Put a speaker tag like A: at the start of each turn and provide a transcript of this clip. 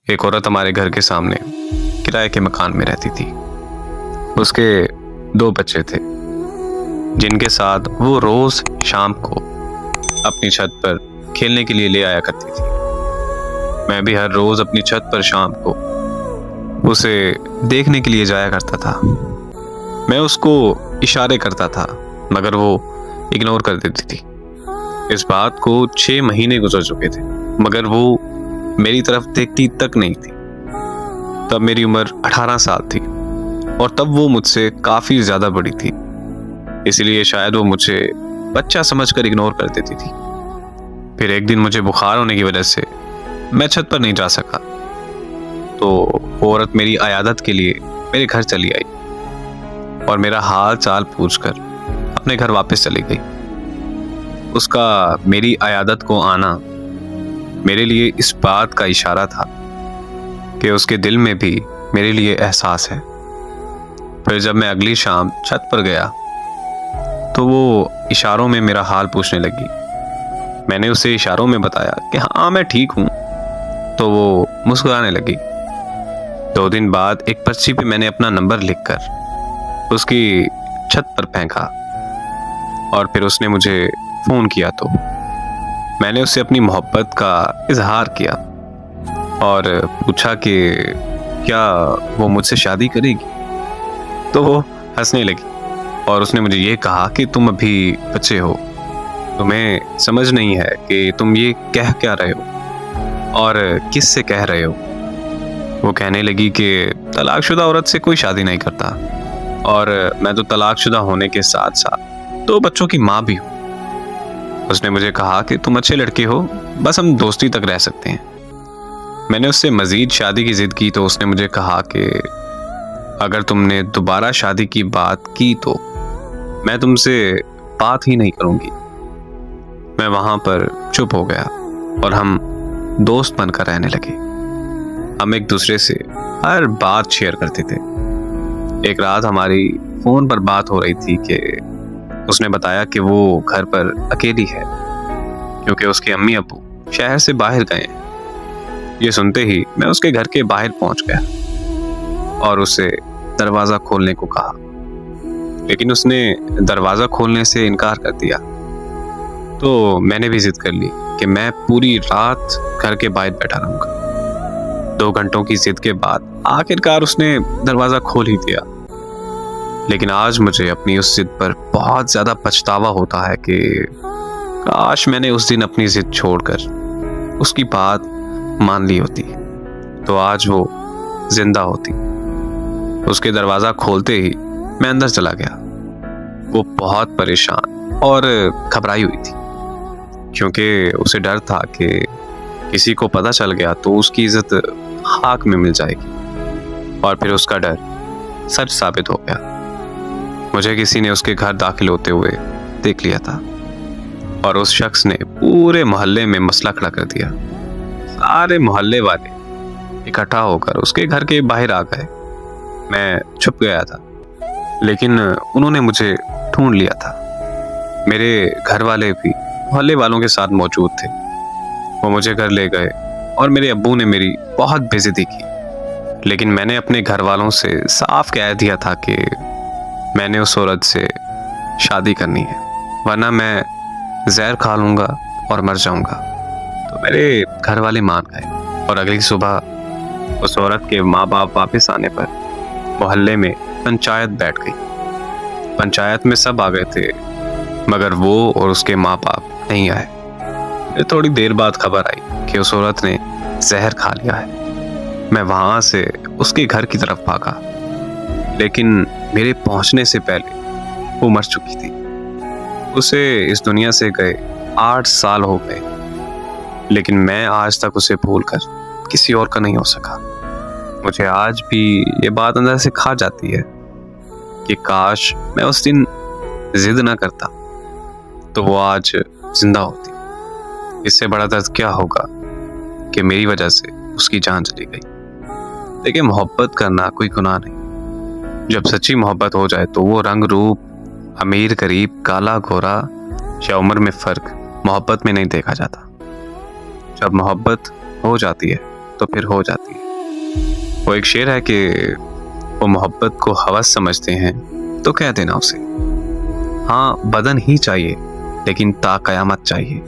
A: एक औरत हमारे घर के सामने किराए के मकान में रहती थी। उसके 2 बच्चे थे जिनके साथ वो रोज शाम को अपनी छत पर खेलने के लिए ले आया करती थी। मैं भी हर रोज अपनी छत पर शाम को उसे देखने के लिए जाया करता था। मैं उसको इशारे करता था मगर वो इग्नोर कर देती थी। इस बात को 6 महीने गुजर चुके थे मगर वो मेरी तरफ देखती तक नहीं थी। तब मेरी उम्र 18 साल थी और तब वो मुझसे काफी ज्यादा बड़ी थी, इसलिए शायद वो मुझे बच्चा समझकर इग्नोर कर देती थी। फिर एक दिन मुझे बुखार होने की वजह से मैं छत पर नहीं जा सका, तो वो औरत मेरी अयादत के लिए मेरे घर चली आई और मेरा हाल चाल पूछकर अपने घर वापस चली गई। उसका मेरी अयादत को आना मेरे लिए इस बात का इशारा था कि उसके दिल में भी मेरे लिए एहसास है। फिर जब मैं अगली शाम छत पर गया तो वो इशारों में मेरा हाल पूछने लगी। मैंने उसे इशारों में बताया कि हाँ मैं ठीक हूँ, तो वो मुस्कुराने लगी। 2 दिन बाद एक पर्ची पे मैंने अपना नंबर लिखकर उसकी छत पर फेंका और फिर उसने मुझे फोन किया तो मैंने उससे अपनी मोहब्बत का इजहार किया और पूछा कि क्या वो मुझसे शादी करेगी। तो वो हंसने लगी और उसने मुझे ये कहा कि तुम अभी बच्चे हो, तुम्हें समझ नहीं है कि तुम ये कह क्या रहे हो और किस से कह रहे हो। वो कहने लगी कि तलाकशुदा औरत से कोई शादी नहीं करता और मैं तो तलाकशुदा होने के साथ साथ 2 बच्चों की माँ भी हूँ। उसने मुझे कहा कि तुम अच्छे लड़के हो, बस हम दोस्ती तक रह सकते हैं। मैंने उससे मजीद शादी की जिद की तो उसने मुझे कहा कि अगर तुमने दोबारा शादी की बात की तो मैं तुमसे बात ही नहीं करूंगी। मैं वहां पर चुप हो गया और हम दोस्त बनकर रहने लगे। हम एक दूसरे से हर बात शेयर करते थे। एक रात हमारी फोन पर बात हो रही थी कि उसने बताया कि वो घर पर अकेली है क्योंकि उसके अम्मी अब्बू शहर से बाहर गए हैं। ये सुनते ही मैं उसके घर के बाहर पहुंच गया और उसे दरवाजा खोलने को कहा, लेकिन उसने दरवाजा खोलने से इनकार कर दिया। तो मैंने भी जिद कर ली कि मैं पूरी रात घर के बाहर बैठा रहूंगा। 2 घंटों की जिद के बाद आखिरकार उसने दरवाजा खोल ही दिया। लेकिन आज मुझे अपनी उस जिद पर बहुत ज्यादा पछतावा होता है कि काश मैंने उस दिन अपनी जिद छोड़कर उसकी बात मान ली होती तो आज वो जिंदा होती। उसके दरवाजा खोलते ही मैं अंदर चला गया। वो बहुत परेशान और घबराई हुई थी क्योंकि उसे डर था कि किसी को पता चल गया तो उसकी इज्जत खाक में मिल जाएगी और फिर उसका डर सच साबित हो गया। मुझे किसी ने उसके घर दाखिल होते हुए देख लिया था और उस शख्स ने पूरे मोहल्ले में मसला खड़ा कर दिया। सारे मोहल्ले वाले इकट्ठा होकर उसके घर के बाहर आ गए। मैं छुप गया था लेकिन उन्होंने मुझे ढूंढ लिया था। मेरे घर वाले भी मोहल्ले वालों के साथ मौजूद थे। वो मुझे घर ले गए और मेरे अब्बू ने मेरी बहुत बेइज्जती की, लेकिन मैंने अपने घर वालों से साफ कह दिया था कि मैंने उस औरत से शादी करनी है वरना मैं जहर खा लूंगा और मर जाऊंगा। तो मेरे घर वाले मान गए और अगली सुबह उस औरत के माँ बाप वापस आने पर मोहल्ले में पंचायत बैठ गई। पंचायत में सब आ गए थे मगर वो और उसके माँ बाप नहीं आए। थोड़ी देर बाद खबर आई कि उस औरत ने जहर खा लिया है। मैं वहां से उसके घर की तरफ भागा, लेकिन मेरे पहुंचने से पहले वो मर चुकी थी। उसे इस दुनिया से गए 8 साल हो गए, लेकिन मैं आज तक उसे भूलकर किसी और का नहीं हो सका। मुझे आज भी ये बात अंदर से खा जाती है कि काश मैं उस दिन जिद ना करता तो वो आज जिंदा होती। इससे बड़ा दर्द क्या होगा कि मेरी वजह से उसकी जान चली गई। देखिए, मोहब्बत करना कोई गुनाह नहीं। जब सच्ची मोहब्बत हो जाए तो वो रंग रूप, अमीर गरीब, काला गोरा या उम्र में फर्क मोहब्बत में नहीं देखा जाता। जब मोहब्बत हो जाती है तो फिर हो जाती है। वो एक शेर है कि वो मोहब्बत को हवस समझते हैं तो कह देना उसे, हाँ बदन ही चाहिए लेकिन ता कयामत चाहिए।